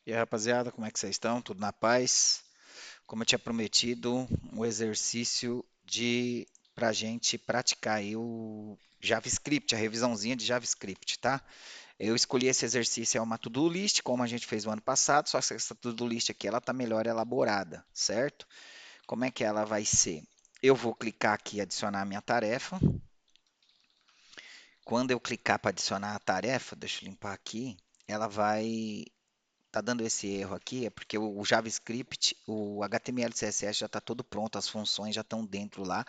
E aí, rapaziada, como é que vocês estão? Tudo na paz? Como eu tinha prometido, um exercício de pra gente praticar aí o JavaScript, a revisãozinha de JavaScript, tá? Eu escolhi esse exercício, é uma to-do list, como a gente fez o ano passado, só que essa to-do list aqui ela tá melhor elaborada, certo? Como é que ela vai ser? Eu vou clicar aqui e adicionar a minha tarefa. Quando eu clicar para adicionar a tarefa, deixa eu limpar aqui, ela vai tá dando esse erro aqui é porque o JavaScript, o HTML e CSS já está todo pronto, as funções já estão dentro lá.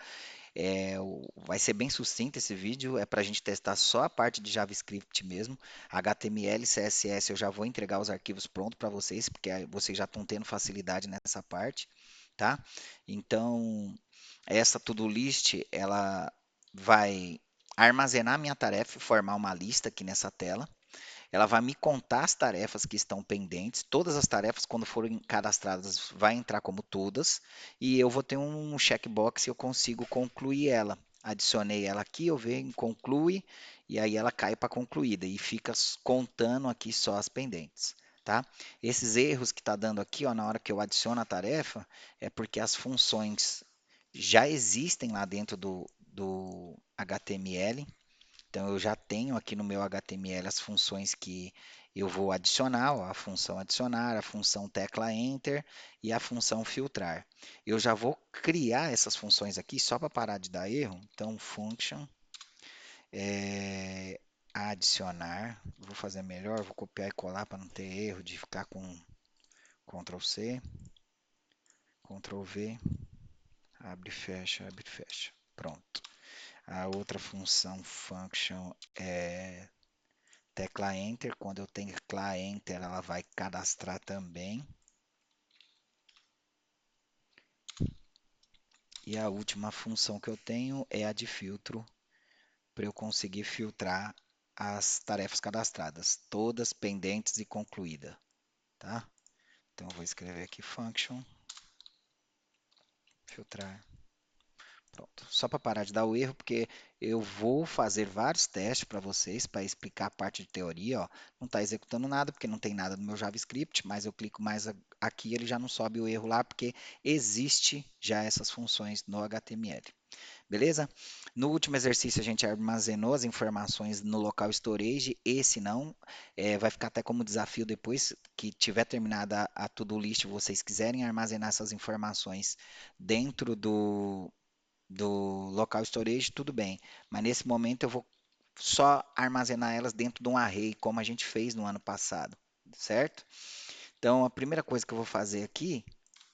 Vai ser bem sucinto esse vídeo, é para a gente testar só a parte de JavaScript mesmo. HTML e CSS eu já vou entregar os arquivos prontos para vocês, porque aí vocês já estão tendo facilidade nessa parte, tá? Então, essa to-do list, ela vai armazenar minha tarefa e formar uma lista aqui nessa tela. Ela vai me contar as tarefas que estão pendentes. Todas as tarefas, quando forem cadastradas, vai entrar como todas. E eu vou ter um checkbox e eu consigo concluir ela. Adicionei ela aqui, eu venho, conclui, e aí ela cai para concluída. E fica contando aqui só as pendentes. Tá? Esses erros que está dando aqui, ó, na hora que eu adiciono a tarefa, é porque as funções já existem lá dentro do HTML. Então, eu já tenho aqui no meu HTML as funções que eu vou adicionar, ó, a função adicionar, a função tecla Enter e a função filtrar. Eu já vou criar essas funções aqui só para parar de dar erro. Então, function adicionar. Vou fazer melhor, vou copiar e colar para não ter erro de ficar com Ctrl C, Ctrl V, abre e fecha. Pronto. A outra função function é tecla Enter, quando eu teclar Enter, ela vai cadastrar também. E a última função que eu tenho é a de filtro, para eu conseguir filtrar as tarefas cadastradas, todas pendentes e concluídas, tá? Então eu vou escrever aqui function, filtrar. Pronto. Só para parar de dar o erro, porque eu vou fazer vários testes para vocês, para explicar a parte de teoria. Ó. Não está executando nada, porque não tem nada no meu JavaScript, mas eu clico mais aqui, ele já não sobe o erro lá, porque existe já essas funções no HTML. Beleza? No último exercício a gente armazenou as informações no local storage, esse não, vai ficar até como desafio depois que tiver terminada a to-do list, vocês quiserem armazenar essas informações dentro do local storage, tudo bem. Mas nesse momento eu vou só armazenar elas dentro de um array, como a gente fez no ano passado, certo? Então a primeira coisa que eu vou fazer aqui,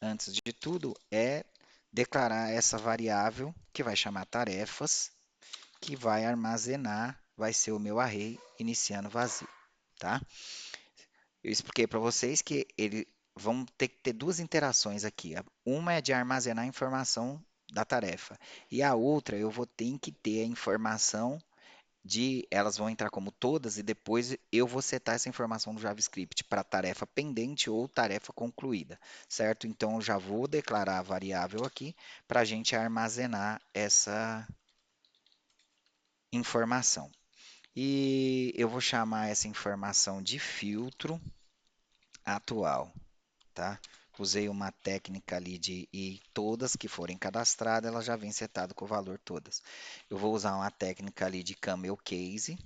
antes de tudo, é declarar essa variável que vai chamar tarefas, que vai armazenar, vai ser o meu array iniciando vazio, tá? Eu expliquei para vocês que ele vão ter que ter duas interações aqui. Uma é de armazenar a informação da tarefa e a outra eu vou ter que ter a informação de elas vão entrar como todas e depois eu vou setar essa informação no JavaScript para tarefa pendente ou tarefa concluída, certo? Então eu já vou declarar a variável aqui para a gente armazenar essa informação. E eu vou chamar essa informação de filtro atual, tá? Usei uma técnica ali de e todas que forem cadastradas, elas já vêm setado com o valor todas. Eu vou usar uma técnica ali de camel case,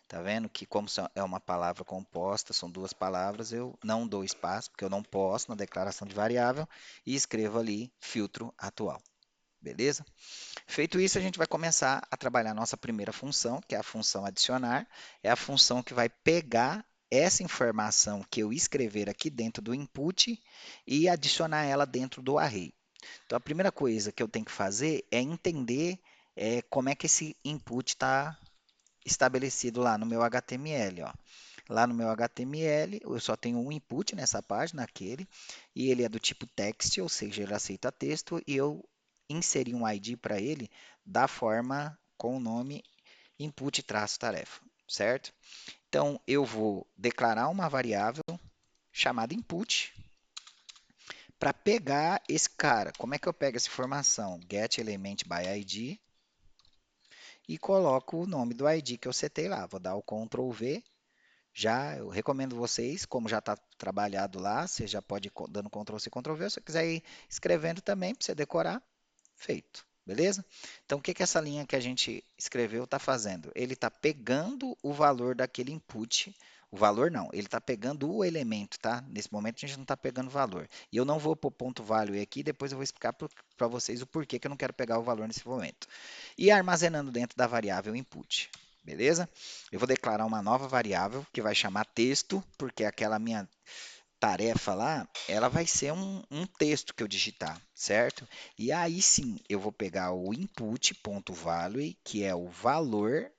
tá vendo? Que como é uma palavra composta, são duas palavras, eu não dou espaço, porque eu não posso na declaração de variável, e escrevo ali filtro atual. Beleza? Feito isso, a gente vai começar a trabalhar a nossa primeira função, que é a função adicionar. É a função que vai pegar essa informação que eu escrever aqui dentro do input e adicionar ela dentro do array. Então, a primeira coisa que eu tenho que fazer é entender como é que esse input está estabelecido lá no meu HTML. Ó. Lá no meu HTML, eu só tenho um input nessa página, aquele, e ele é do tipo text, ou seja, ele aceita texto, e eu inseri um ID para ele da forma com o nome input-tarefa, certo? Então, eu vou declarar uma variável chamada input para pegar esse cara. Como é que eu pego essa informação? GetElementById e coloco o nome do ID que eu setei lá. Vou dar o Ctrl V Já eu recomendo vocês, como já está trabalhado lá, você já pode ir dando Ctrl+C, Ctrl+V. Se você quiser ir escrevendo também, para você decorar, feito. Beleza? Então, o que que essa linha que a gente escreveu está fazendo? Ele está pegando o valor daquele input. O valor não, ele está pegando o elemento, tá? Nesse momento a gente não está pegando o valor. E eu não vou pôr ponto value aqui, depois eu vou explicar para vocês o porquê que eu não quero pegar o valor nesse momento. E armazenando dentro da variável input. Beleza? Eu vou declarar uma nova variável que vai chamar texto, porque aquela minha tarefa lá, ela vai ser um texto que eu digitar, certo? E aí sim, eu vou pegar o input.value, que é o valor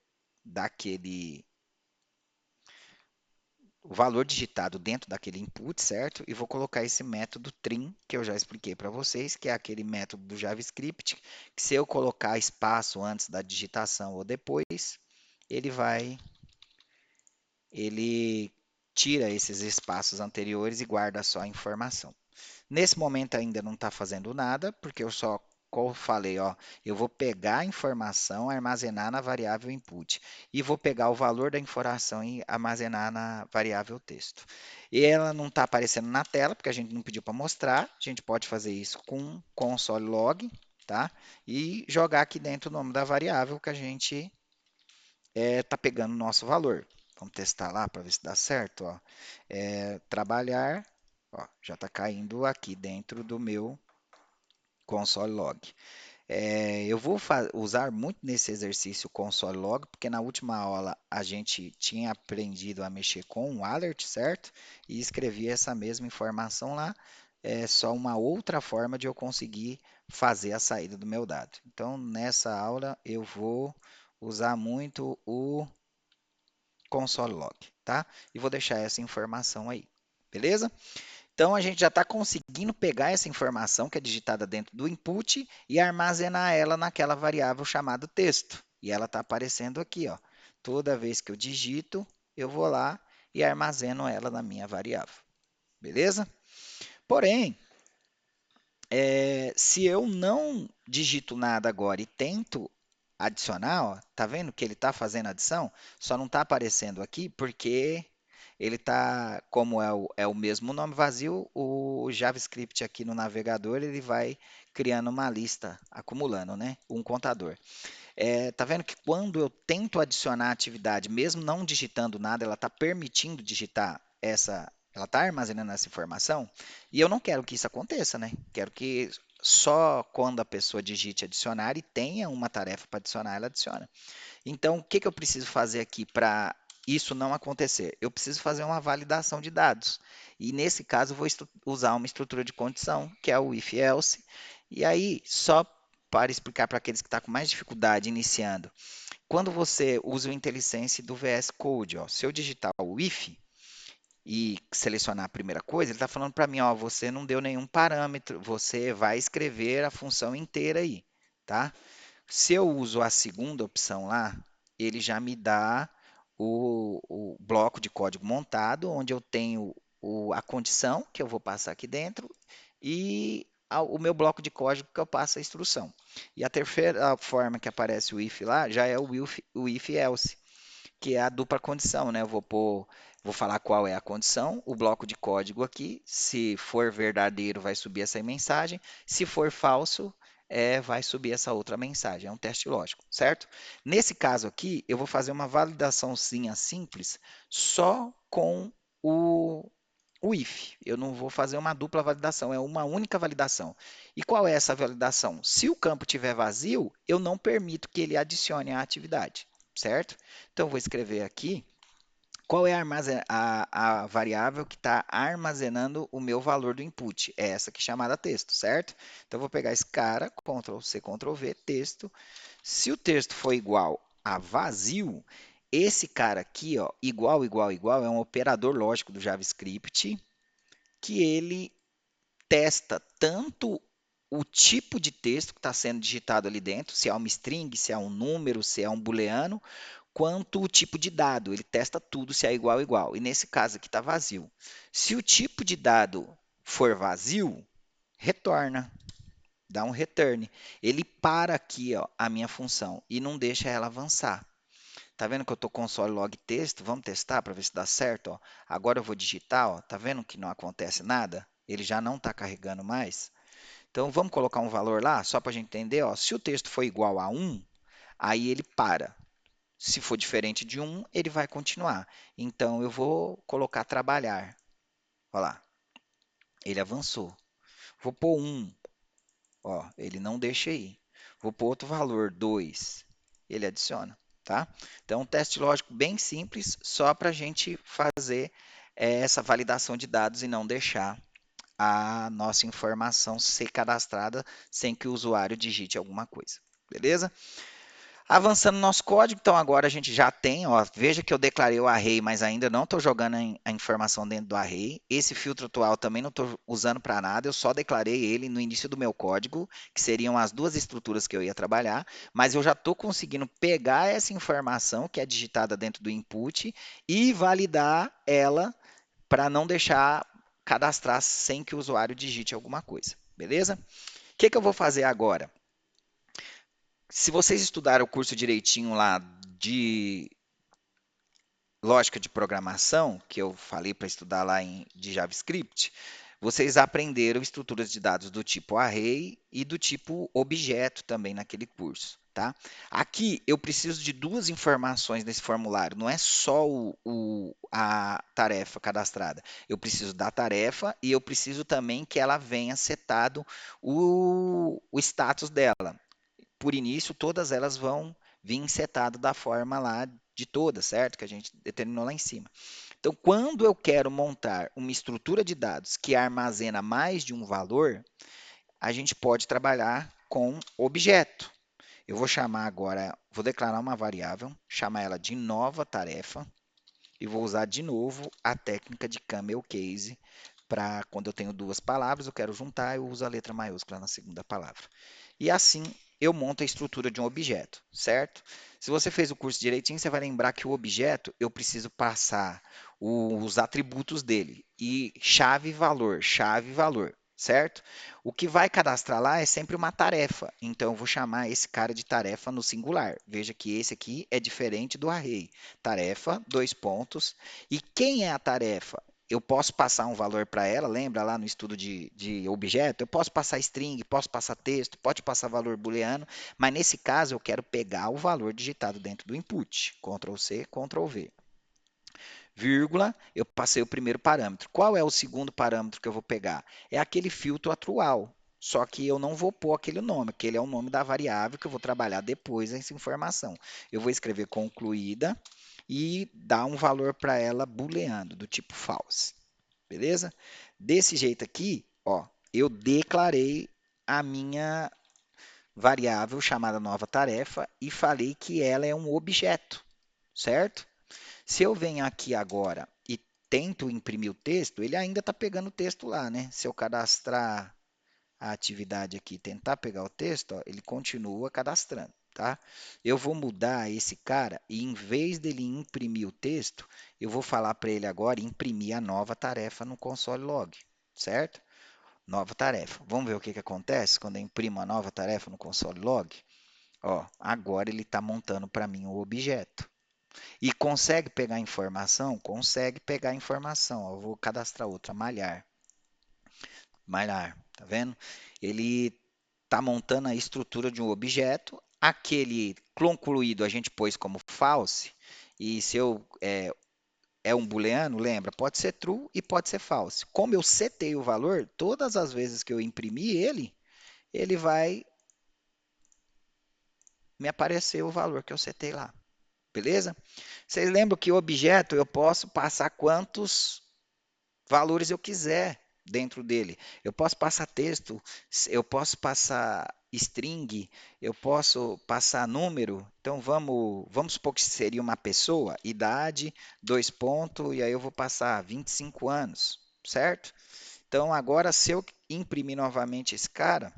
daquele, o valor digitado dentro daquele input, certo? E vou colocar esse método trim, que eu já expliquei para vocês, que é aquele método do JavaScript, que se eu colocar espaço antes da digitação ou depois, ele vai, ele tira esses espaços anteriores e guarda só a informação. Nesse momento ainda não está fazendo nada, porque eu só, como eu falei, ó, eu vou pegar a informação, armazenar na variável input e vou pegar o valor da informação e armazenar na variável texto. E ela não está aparecendo na tela, porque a gente não pediu para mostrar. A gente pode fazer isso com console log, tá? E jogar aqui dentro o nome da variável que a gente está pegando o nosso valor. Vamos testar lá para ver se dá certo, ó. Trabalhar, ó, já está caindo aqui dentro do meu console log. Eu vou usar muito nesse exercício o console log, porque na última aula a gente tinha aprendido a mexer com o alert, certo? E escrevi essa mesma informação lá, é só uma outra forma de eu conseguir fazer a saída do meu dado. Então, nessa aula eu vou usar muito o console log, tá? E vou deixar essa informação aí, beleza? Então, a gente já está conseguindo pegar essa informação que é digitada dentro do input e armazenar ela naquela variável chamada texto. E ela está aparecendo aqui, ó. Toda vez que eu digito, eu vou lá e armazeno ela na minha variável. Beleza? Porém, se eu não digito nada agora e tento adicionar, ó, tá vendo que ele está fazendo adição? Só não está aparecendo aqui porque ele está, como é o mesmo nome vazio, o JavaScript aqui no navegador ele vai criando uma lista, acumulando, né? Um contador. Tá vendo que quando eu tento adicionar a atividade, mesmo não digitando nada, ela está permitindo digitar ela está armazenando essa informação, e eu não quero que isso aconteça, né? Quero que só quando a pessoa digite adicionar e tenha uma tarefa para adicionar, ela adiciona. Então, o que que eu preciso fazer aqui para isso não acontecer? Eu preciso fazer uma validação de dados. E nesse caso, eu vou usar uma estrutura de condição, que é o if-else. E aí, só para explicar para aqueles que estão com mais dificuldade iniciando, quando você usa o IntelliSense do VS Code, ó, se eu digitar o if e selecionar a primeira coisa, ele está falando para mim, ó, você não deu nenhum parâmetro, você vai escrever a função inteira aí, tá? Se eu uso a segunda opção lá, ele já me dá o bloco de código montado, onde eu tenho a condição que eu vou passar aqui dentro e o meu bloco de código que eu passo a instrução. E a terceira forma que aparece o if lá já é o if else, que é a dupla condição, né? Vou falar qual é a condição, o bloco de código aqui, se for verdadeiro vai subir essa mensagem, se for falso vai subir essa outra mensagem, é um teste lógico, certo? Nesse caso aqui, eu vou fazer uma validaçãozinha simples só com o, o if. Eu não vou fazer uma dupla validação, é uma única validação. E qual é essa validação? Se o campo estiver vazio, eu não permito que ele adicione a atividade, certo? Então, vou escrever aqui qual é a variável que está armazenando o meu valor do input. É essa aqui chamada texto, certo? Então, eu vou pegar esse cara, Ctrl+C, Ctrl+V, texto. Se o texto for igual a vazio, esse cara aqui, ó, igual, igual, igual, é um operador lógico do JavaScript que ele testa tanto o tipo de texto que está sendo digitado ali dentro, se é uma string, se é um número, se é um booleano, quanto o tipo de dado. Ele testa tudo se é igual, igual. E nesse caso aqui está vazio. Se o tipo de dado for vazio, retorna, dá um return. Ele para aqui, ó, a minha função e não deixa ela avançar. Tá vendo que eu estou console log texto? Vamos testar para ver se dá certo, ó. Agora eu vou digitar, ó. Tá vendo que não acontece nada? Ele já não está carregando mais. Então vamos colocar um valor lá, só para a gente entender, ó. Se o texto for igual a 1, aí ele para. Se for diferente de 1, ele vai continuar. Então eu vou colocar trabalhar. Olha lá, ele avançou. Vou pôr 1, ó, ele não deixa aí. Vou pôr outro valor, 2, ele adiciona, tá? Então, um teste lógico bem simples, só para a gente fazer essa validação de dados e não deixar a nossa informação ser cadastrada sem que o usuário digite alguma coisa, beleza? Avançando no nosso código, então agora a gente já tem, ó, veja que eu declarei o array, mas ainda não estou jogando a informação dentro do array. Esse filtro atual também não estou usando para nada, eu só declarei ele no início do meu código, que seriam as duas estruturas que eu ia trabalhar, mas eu já estou conseguindo pegar essa informação que é digitada dentro do input e validar ela para não deixar cadastrar sem que o usuário digite alguma coisa, beleza? O que eu vou fazer agora? Se vocês estudaram o curso direitinho lá de lógica de programação, que eu falei para estudar lá de JavaScript, vocês aprenderam estruturas de dados do tipo array e do tipo objeto também naquele curso, tá? Aqui eu preciso de duas informações nesse formulário, não é só a tarefa cadastrada. Eu preciso da tarefa e eu preciso também que ela venha setado o status dela. Por início, todas elas vão vir setado da forma lá de todas, certo? Que a gente determinou lá em cima. Então, quando eu quero montar uma estrutura de dados que armazena mais de um valor, a gente pode trabalhar com objeto. Eu vou chamar agora, vou declarar uma variável, chamar ela de nova tarefa e vou usar de novo a técnica de camel case para quando eu tenho duas palavras, eu quero juntar, eu uso a letra maiúscula na segunda palavra. E assim eu monto a estrutura de um objeto, certo? Se você fez o curso direitinho, você vai lembrar que o objeto eu preciso passar os atributos dele e chave valor, certo? O que vai cadastrar lá é sempre uma tarefa, então eu vou chamar esse cara de tarefa no singular. Veja que esse aqui é diferente do array. Tarefa, dois pontos. E quem é a tarefa? Eu posso passar um valor para ela, lembra lá no estudo de objeto? Eu posso passar string, posso passar texto, pode passar valor booleano, mas nesse caso eu quero pegar o valor digitado dentro do input. Ctrl C, Ctrl V. Vírgula, eu passei o primeiro parâmetro. Qual é o segundo parâmetro que eu vou pegar? É aquele filtro atual. Só que eu não vou pôr aquele nome, que ele é o nome da variável que eu vou trabalhar depois essa informação. Eu vou escrever concluída e dar um valor para ela booleano, do tipo false. Beleza? Desse jeito aqui, ó, eu declarei a minha variável chamada nova tarefa e falei que ela é um objeto, certo? Se eu venho aqui agora e tento imprimir o texto, ele ainda está pegando o texto lá, né? Se eu cadastrar a atividade aqui e tentar pegar o texto, ó, ele continua cadastrando, tá? Eu vou mudar esse cara e em vez dele imprimir o texto, eu vou falar para ele agora imprimir a nova tarefa no console log, certo? Nova tarefa. Vamos ver o que acontece quando eu imprimo a nova tarefa no console log? Ó, agora ele está montando para mim o objeto. E consegue pegar informação? Consegue pegar informação. Ó, eu vou cadastrar outra, malhar. Malhar, tá vendo? Ele está montando a estrutura de um objeto. Aquele concluído a gente pôs como false. E se eu é um booleano, lembra? Pode ser true e pode ser false. Como eu setei o valor, todas as vezes que eu imprimir ele, ele vai me aparecer o valor que eu setei lá. Beleza? Vocês lembram que o objeto eu posso passar quantos valores eu quiser dentro dele. Eu posso passar texto, eu posso passar string, eu posso passar número. Então vamos supor que seria uma pessoa, idade, dois pontos, e aí eu vou passar 25 anos, certo? Então agora se eu imprimir novamente esse cara,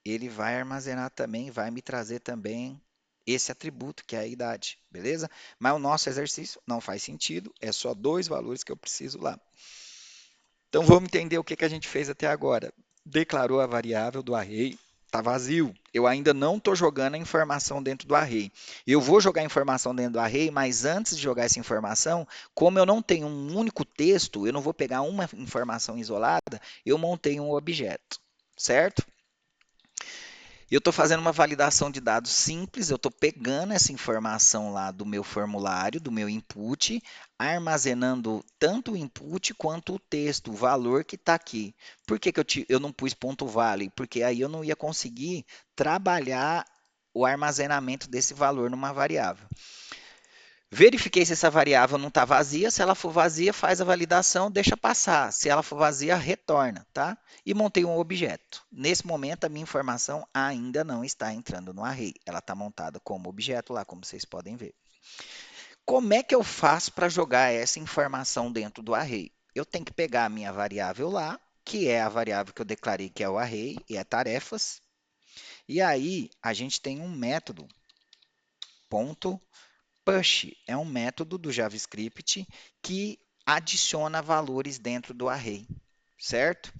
ele vai armazenar também, vai me trazer também esse atributo, que é a idade, beleza? Mas o nosso exercício não faz sentido, é só dois valores que eu preciso lá. Então vamos entender o que a gente fez até agora. Declarou a variável do array, Tá vazio. Eu ainda não estou jogando a informação dentro do array. Eu vou jogar a informação dentro do array, mas antes de jogar essa informação, como eu não tenho um único texto, eu não vou pegar uma informação isolada, eu montei um objeto, certo? Eu estou fazendo uma validação de dados simples, eu estou pegando essa informação lá do meu formulário, do meu input, armazenando tanto o input quanto o texto, o valor que está aqui. Por que, que eu não pus ponto vale? Porque aí eu não ia conseguir trabalhar o armazenamento desse valor numa variável. Verifiquei se essa variável não está vazia. Se ela for vazia, faz a validação, deixa passar. Se ela for vazia, retorna, tá? E montei um objeto. Nesse momento, a minha informação ainda não está entrando no array. Ela está montada como objeto lá, como vocês podem ver. Como é que eu faço para jogar essa informação dentro do array? Eu tenho que pegar a minha variável lá, que é a variável que eu declarei que é o array, e é tarefas. E aí, a gente tem um método, ponto push é um método do JavaScript que adiciona valores dentro do array, certo?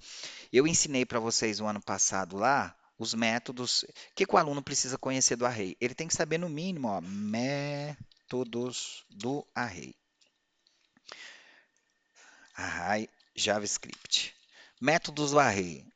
Eu ensinei para vocês o ano passado lá os métodos. O que o aluno precisa conhecer do array? Ele tem que saber no mínimo, ó, métodos do array. Array JavaScript. Métodos do array.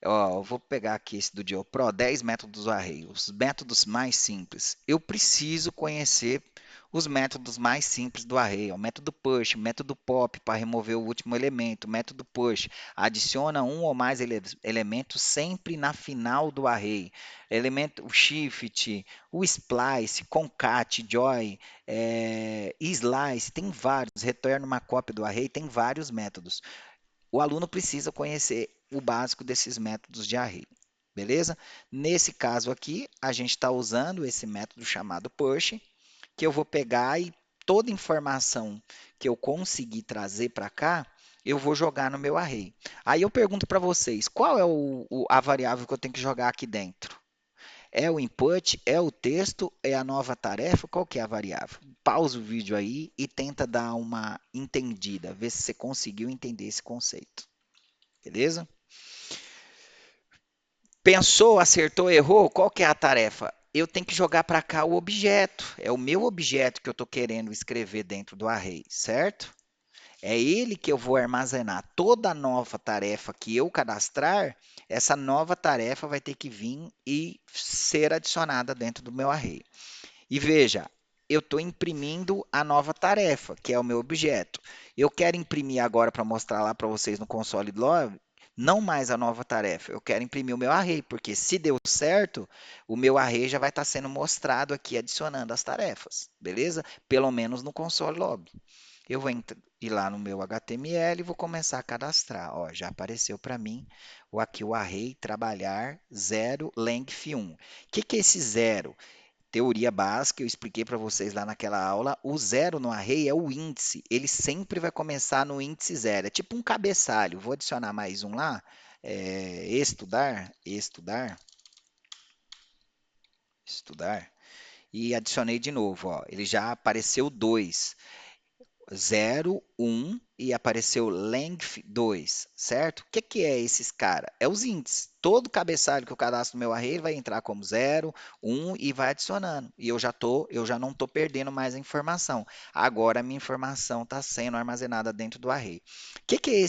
Ó, eu vou pegar aqui esse do GeoPro, 10 métodos do array, os métodos mais simples. Eu preciso conhecer os métodos mais simples do array. O método push, método pop para remover o último elemento, método push adiciona um ou mais elementos sempre na final do array. Elemento, o shift, o splice, concat, join, slice, tem vários. Retorna uma cópia do array, tem vários métodos. O aluno precisa conhecer o básico desses métodos de array, beleza? Nesse caso aqui, a gente está usando esse método chamado push, que eu vou pegar e toda informação que eu conseguir trazer para cá, eu vou jogar no meu array. Aí eu pergunto para vocês, qual é a variável que eu tenho que jogar aqui dentro? É o input? É o texto? É a nova tarefa? Qual que é a variável? Pausa o vídeo aí e tenta dar uma entendida, ver se você conseguiu entender esse conceito. Beleza? Pensou, acertou, errou? Qual que é a tarefa? Eu tenho que jogar para cá o objeto. É o meu objeto que eu estou querendo escrever dentro do array, certo? É ele que eu vou armazenar. Toda nova tarefa que eu cadastrar, essa nova tarefa vai ter que vir e ser adicionada dentro do meu array. E veja, eu estou imprimindo a nova tarefa, que é o meu objeto. Eu quero imprimir agora para mostrar lá para vocês no console log, não mais a nova tarefa, eu quero imprimir o meu array, porque se deu certo, o meu array já vai estar sendo mostrado aqui, adicionando as tarefas, beleza? Pelo menos no console log. Eu vou ir lá no meu HTML e vou começar a cadastrar. Ó, já apareceu para mim aqui o array trabalhar 0 length 1. O que é esse 0? Teoria básica, eu expliquei para vocês lá naquela aula, o zero no array é o índice, ele sempre vai começar no índice zero, é tipo um cabeçalho. Vou adicionar mais um lá, estudar, e adicionei de novo, ó, ele já apareceu 2. 0, 1 e apareceu length 2, certo? O que, que é esses cara? É os índices. Todo cabeçalho que eu cadastro no meu array vai entrar como 0, 1 e vai adicionando. E eu já não estou perdendo mais a informação. Agora a minha informação está sendo armazenada dentro do array. O que, que é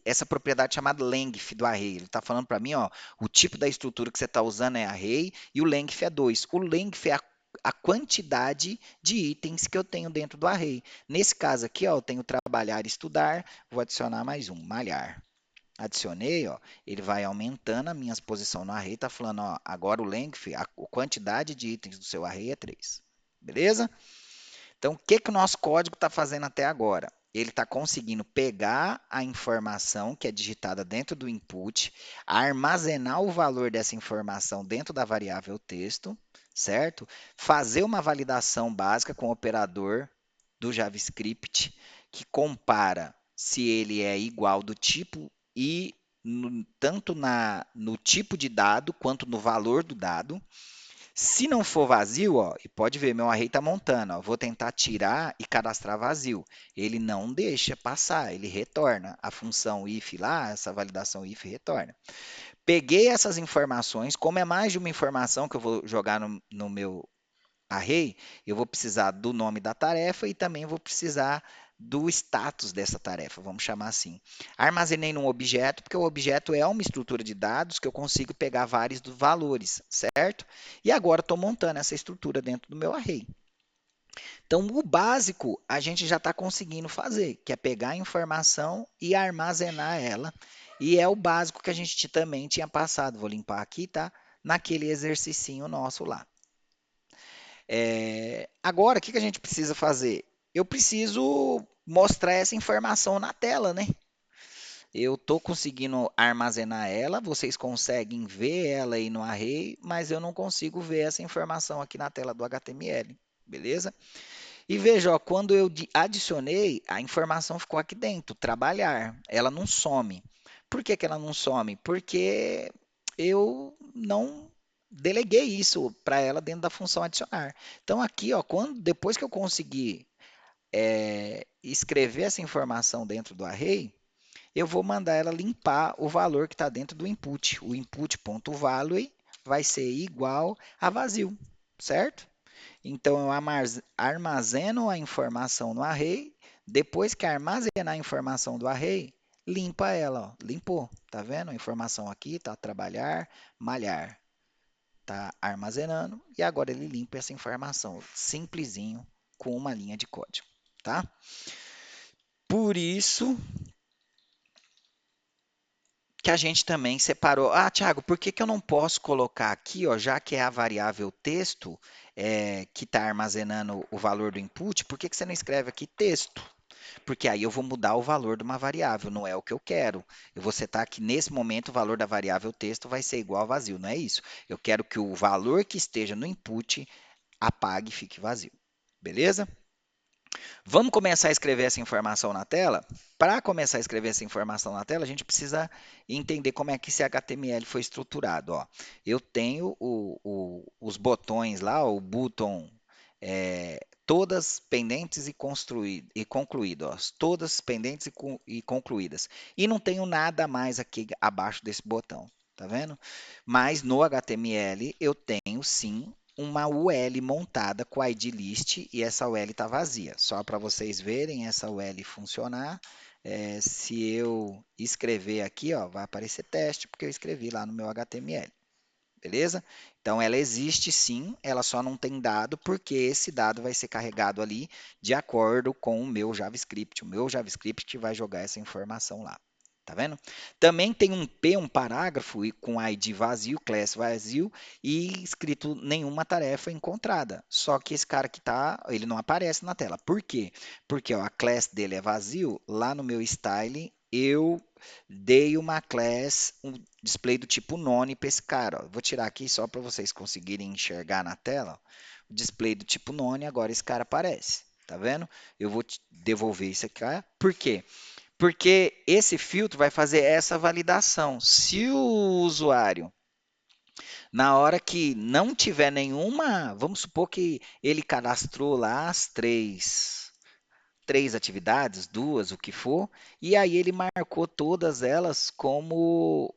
essa propriedade chamada length do array? Ele está falando para mim, ó, o tipo da estrutura que você está usando é array e o length é 2. O length é a quantidade de itens que eu tenho dentro do array. Nesse caso aqui, ó, eu tenho trabalhar e estudar, vou adicionar mais um, malhar. Adicionei, ó, ele vai aumentando a minha posição no array, está falando, ó, agora o length, a quantidade de itens do seu array é 3. Beleza? Então, o que, que o nosso código está fazendo até agora? Ele está conseguindo pegar a informação que é digitada dentro do input, armazenar o valor dessa informação dentro da variável texto, certo? Fazer uma validação básica com o operador do JavaScript que compara se ele é igual do tipo e tanto no tipo de dado quanto no valor do dado. Se não for vazio, ó, e pode ver, meu array está montando, ó, vou tentar tirar e cadastrar vazio. Ele não deixa passar, ele retorna. A função if lá, essa validação if retorna. Peguei essas informações, como é mais de uma informação que eu vou jogar no meu array, eu vou precisar do nome da tarefa e também vou precisar do status dessa tarefa, vamos chamar assim. Armazenei num objeto, porque o objeto é uma estrutura de dados que eu consigo pegar vários dos valores, certo? E agora estou montando essa estrutura dentro do meu array. Então, o básico a gente já está conseguindo fazer, que é pegar a informação e armazenar ela. E é o básico que a gente também tinha passado. Vou limpar aqui, tá? Naquele exercicinho nosso lá. Agora, o que a gente precisa fazer? Eu preciso mostrar essa informação na tela, né? Eu estou conseguindo armazenar ela, vocês conseguem ver ela aí no array, mas eu não consigo ver essa informação aqui na tela do HTML, beleza? E veja, ó, quando eu adicionei, a informação ficou aqui dentro, trabalhar. Ela não some. Por que que ela não some? Porque eu não deleguei isso para ela dentro da função adicionar. Então aqui, ó, depois que eu conseguir escrever essa informação dentro do array, eu vou mandar ela limpar o valor que está dentro do input. O input.value vai ser igual a vazio, certo? Então, eu armazeno a informação no array. Depois que armazenar a informação do array, limpa ela. Ó. Limpou. Tá vendo? A informação aqui está trabalhar, malhar. Está armazenando. E agora ele limpa essa informação. Simplesinho, com uma linha de código. Tá? Por isso que a gente também separou. Ah, Thiago, por que que eu não posso colocar aqui, ó, já que é a variável texto que está armazenando o valor do input, por que que você não escreve aqui texto? Porque aí eu vou mudar o valor de uma variável, não é o que eu quero. Eu vou setar que nesse momento o valor da variável texto vai ser igual a vazio, não é isso. Eu quero que o valor que esteja no input apague e fique vazio. Beleza? Vamos começar a escrever essa informação na tela? Para começar a escrever essa informação na tela, a gente precisa entender como é que esse HTML foi estruturado. Ó. Eu tenho os botões lá, o button, todas pendentes e concluídas, todas pendentes e concluídas. E não tenho nada mais aqui abaixo desse botão, tá vendo? Mas no HTML eu tenho sim uma UL montada com a ID list e essa UL está vazia. Só para vocês verem essa UL funcionar, se eu escrever aqui, ó, vai aparecer teste, porque eu escrevi lá no meu HTML. Beleza? Então ela existe sim, ela só não tem dado, porque esse dado vai ser carregado ali de acordo com o meu JavaScript. O meu JavaScript que vai jogar essa informação lá. Tá vendo? Também tem um P, um parágrafo com ID vazio, class vazio e escrito nenhuma tarefa encontrada. Só que esse cara que tá, ele não aparece na tela. Por quê? Porque ó, a class dele é vazio. Lá no meu style eu dei uma class, um display do tipo none para esse cara. Ó. Vou tirar aqui só para vocês conseguirem enxergar na tela. O display do tipo none, agora esse cara aparece. Tá vendo? Eu vou devolver isso aqui. Por quê? Porque esse filtro vai fazer essa validação. Se o usuário, na hora que não tiver nenhuma, vamos supor que ele cadastrou lá as três atividades, duas, o que for, e aí ele marcou todas elas como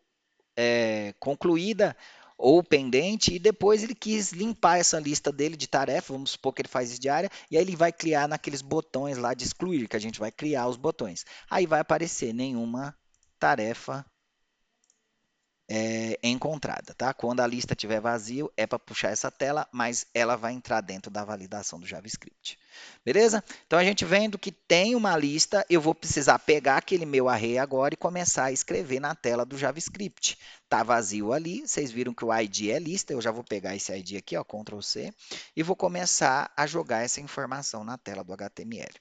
concluída ou pendente, e depois ele quis limpar essa lista dele de tarefas, vamos supor que ele faz isso diária, e aí ele vai criar naqueles botões lá de excluir, que a gente vai criar os botões. Aí vai aparecer nenhuma tarefa encontrada, tá? Quando a lista estiver vazio, é para puxar essa tela, mas ela vai entrar dentro da validação do JavaScript. Beleza? Então a gente vendo que tem uma lista, eu vou precisar pegar aquele meu array agora e começar a escrever na tela do JavaScript. Tá vazio ali, vocês viram que o ID é lista, eu já vou pegar esse ID aqui, ó, Ctrl C, e vou começar a jogar essa informação na tela do HTML.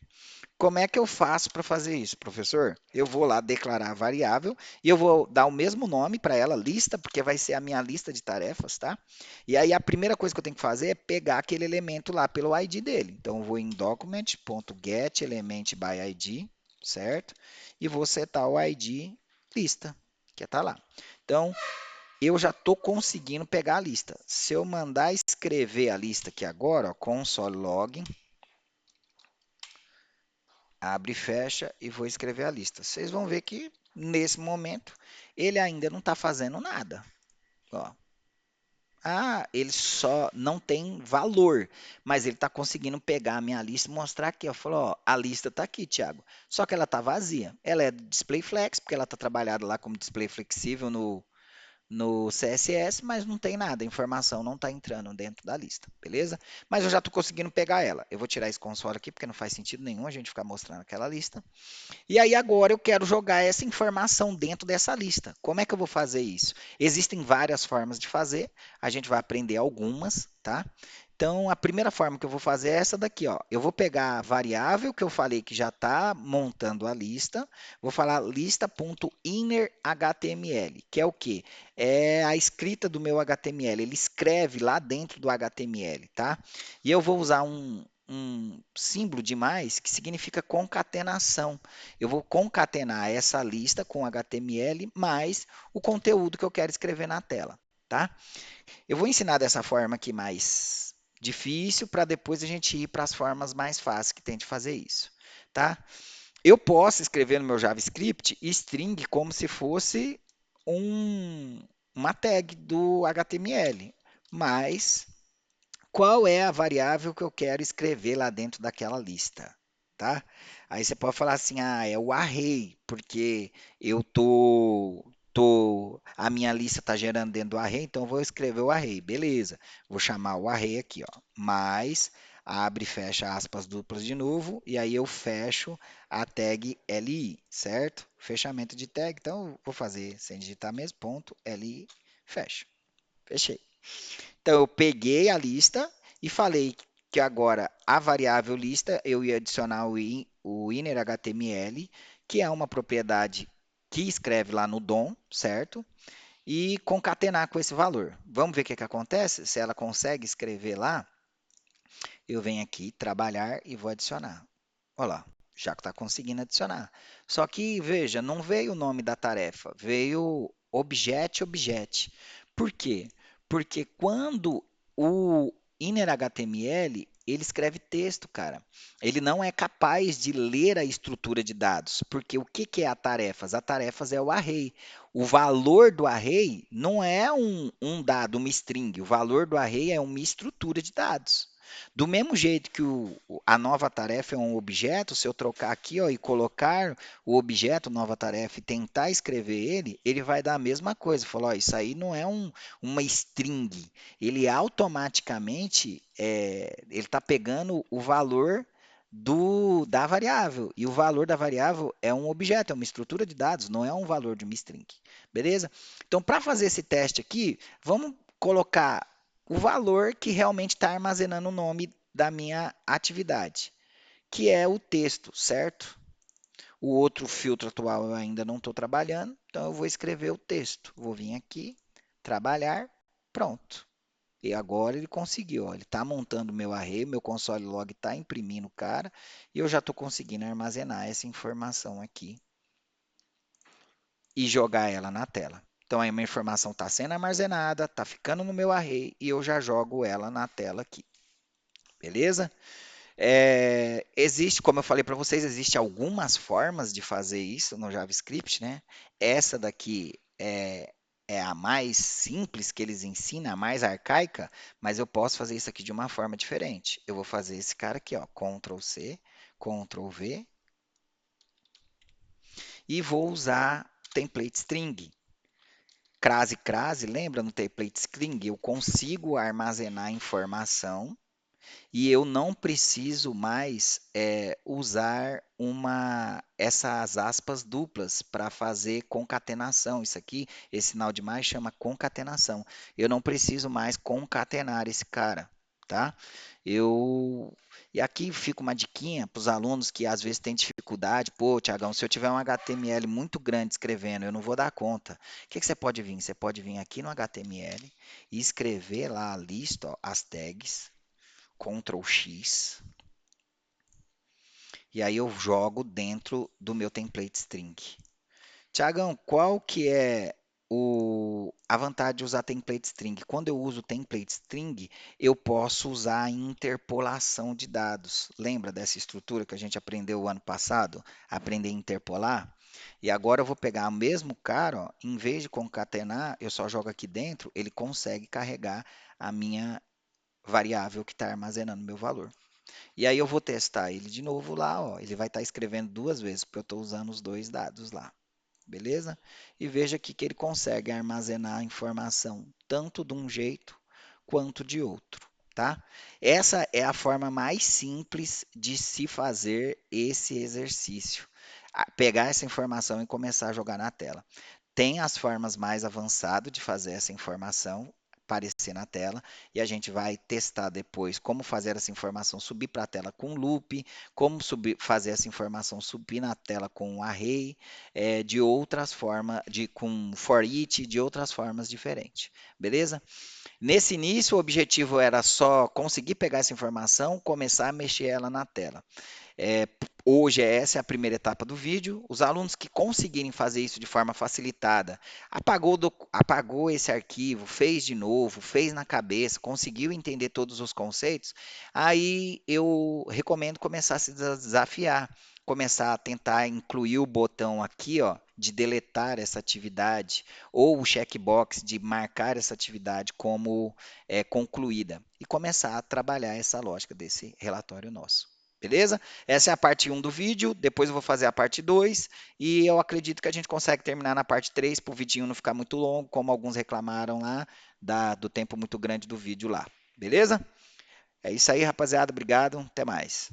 Como é que eu faço para fazer isso, professor? Eu vou lá declarar a variável e eu vou dar o mesmo nome para ela, lista, porque vai ser a minha lista de tarefas, tá? E aí a primeira coisa que eu tenho que fazer é pegar aquele elemento lá pelo ID dele. Então eu vou em document.getElementById, certo? E vou setar o ID lista, que está lá. Então eu já estou conseguindo pegar a lista. Se eu mandar escrever a lista aqui agora, ó, console login, abre e fecha e vou escrever a lista. Vocês vão ver que nesse momento ele ainda não está fazendo nada. Ó. Ah, ele só não tem valor, mas ele está conseguindo pegar a minha lista e mostrar aqui. Ó, falou, ó, a lista está aqui, Thiago. Só que ela está vazia. Ela é display flex, porque ela está trabalhada lá como display flexível no CSS, mas não tem nada, a informação não está entrando dentro da lista, beleza? Mas eu já estou conseguindo pegar ela. Eu vou tirar esse console aqui, porque não faz sentido nenhum a gente ficar mostrando aquela lista. E aí agora eu quero jogar essa informação dentro dessa lista. Como é que eu vou fazer isso? Existem várias formas de fazer, a gente vai aprender algumas, tá? Então, a primeira forma que eu vou fazer é essa daqui, ó. Eu vou pegar a variável que eu falei que já está montando a lista, vou falar lista.innerHTML, que é o quê? É a escrita do meu HTML. Ele escreve lá dentro do HTML, tá? E eu vou usar um símbolo de mais que significa concatenação. Eu vou concatenar essa lista com HTML mais o conteúdo que eu quero escrever na tela, tá? Eu vou ensinar dessa forma aqui mais difícil para depois a gente ir para as formas mais fáceis que tem de fazer isso, tá? Eu posso escrever no meu JavaScript string como se fosse uma tag do HTML, mas qual é a variável que eu quero escrever lá dentro daquela lista, tá? Aí você pode falar assim, ah, é o array, porque eu a minha lista está gerando dentro do array, então eu vou escrever o array, beleza? Vou chamar o array aqui, ó, mais, abre e fecha aspas duplas de novo, e aí eu fecho a tag li, certo? Fechamento de tag, então eu vou fazer sem digitar mesmo, ponto, li, fecha. Fechei. Então, eu peguei a lista e falei que agora a variável lista eu ia adicionar o inner HTML, que é uma propriedade que escreve lá no DOM, certo? E concatenar com esse valor. Vamos ver o que, que acontece? Se ela consegue escrever lá, eu venho aqui, trabalhar e vou adicionar. Olha lá, já está conseguindo adicionar. Só que, veja, não veio o nome da tarefa, veio objet. Por quê? Porque quando o inner HTML, ele escreve texto, cara. Ele não é capaz de ler a estrutura de dados, porque o que que é a tarefas? A tarefas é o array. O valor do array não é um dado, uma string. O valor do array é uma estrutura de dados. Do mesmo jeito que a nova tarefa é um objeto, se eu trocar aqui ó, e colocar o objeto nova tarefa e tentar escrever ele, ele vai dar a mesma coisa. Falou, ó, isso aí não é uma string. Ele automaticamente ele está pegando o valor da variável. E o valor da variável é um objeto, é uma estrutura de dados, não é um valor de uma string. Beleza? Então, para fazer esse teste aqui, vamos colocar o valor que realmente está armazenando o nome da minha atividade, que é o texto, certo? O outro filtro atual eu ainda não estou trabalhando, então eu vou escrever o texto. Vou vir aqui, trabalhar, pronto. E agora ele conseguiu, ó, ele está montando o meu array, meu console log está imprimindo o cara, e eu já estou conseguindo armazenar essa informação aqui e jogar ela na tela. Então, aí a minha informação está sendo armazenada, está ficando no meu array e eu já jogo ela na tela aqui. Beleza? Existe, como eu falei para vocês, existe algumas formas de fazer isso no JavaScript, né? Essa daqui é a mais simples que eles ensinam, a mais arcaica, mas eu posso fazer isso aqui de uma forma diferente. Eu vou fazer esse cara aqui, ó, Ctrl C, Ctrl V, e vou usar template string. Crase, lembra no template string? Eu consigo armazenar informação e eu não preciso mais usar essas aspas duplas para fazer concatenação. Isso aqui, esse sinal de mais chama concatenação. Eu não preciso mais concatenar esse cara, tá? Eu e aqui fica uma diquinha para os alunos que às vezes têm dificuldade. Pô, Tiagão, se eu tiver um HTML muito grande escrevendo, eu não vou dar conta. O que que você pode vir? Você pode vir aqui no HTML e escrever lá a lista, ó, as tags. Ctrl X, e aí eu jogo dentro do meu template string. Tiagão, qual que é a vantagem de usar template string. Quando eu uso template string, eu posso usar a interpolação de dados. Lembra dessa estrutura que a gente aprendeu o ano passado? Aprender a interpolar? E agora eu vou pegar o mesmo cara, ó, em vez de concatenar, eu só jogo aqui dentro, ele consegue carregar a minha variável que está armazenando meu valor. E aí eu vou testar ele de novo lá, ó, ele vai estar escrevendo duas vezes, porque eu estou usando os dois dados lá. Beleza? E veja aqui que ele consegue armazenar a informação tanto de um jeito quanto de outro, tá? Essa é a forma mais simples de se fazer esse exercício. Pegar essa informação e começar a jogar na tela. Tem as formas mais avançadas de fazer essa informação aparecer na tela e a gente vai testar depois como fazer essa informação subir para a tela com loop, como fazer essa informação subir na tela com um array, de outras formas, com for each, de outras formas diferentes, beleza? Nesse início, o objetivo era só conseguir pegar essa informação, começar a mexer ela na tela. Hoje essa é a primeira etapa do vídeo. Os alunos que conseguirem fazer isso de forma facilitada, apagou esse arquivo, fez de novo, fez na cabeça, conseguiu entender todos os conceitos, aí eu recomendo começar a se desafiar, começar a tentar incluir o botão aqui, ó, de deletar essa atividade, ou o checkbox de marcar essa atividade como concluída, e começar a trabalhar essa lógica desse relatório nosso. Beleza? Essa é a parte 1 do vídeo, depois eu vou fazer a parte 2 e eu acredito que a gente consegue terminar na parte 3 para o vidinho não ficar muito longo, como alguns reclamaram lá, do tempo muito grande do vídeo lá. Beleza? É isso aí, rapaziada. Obrigado. Até mais.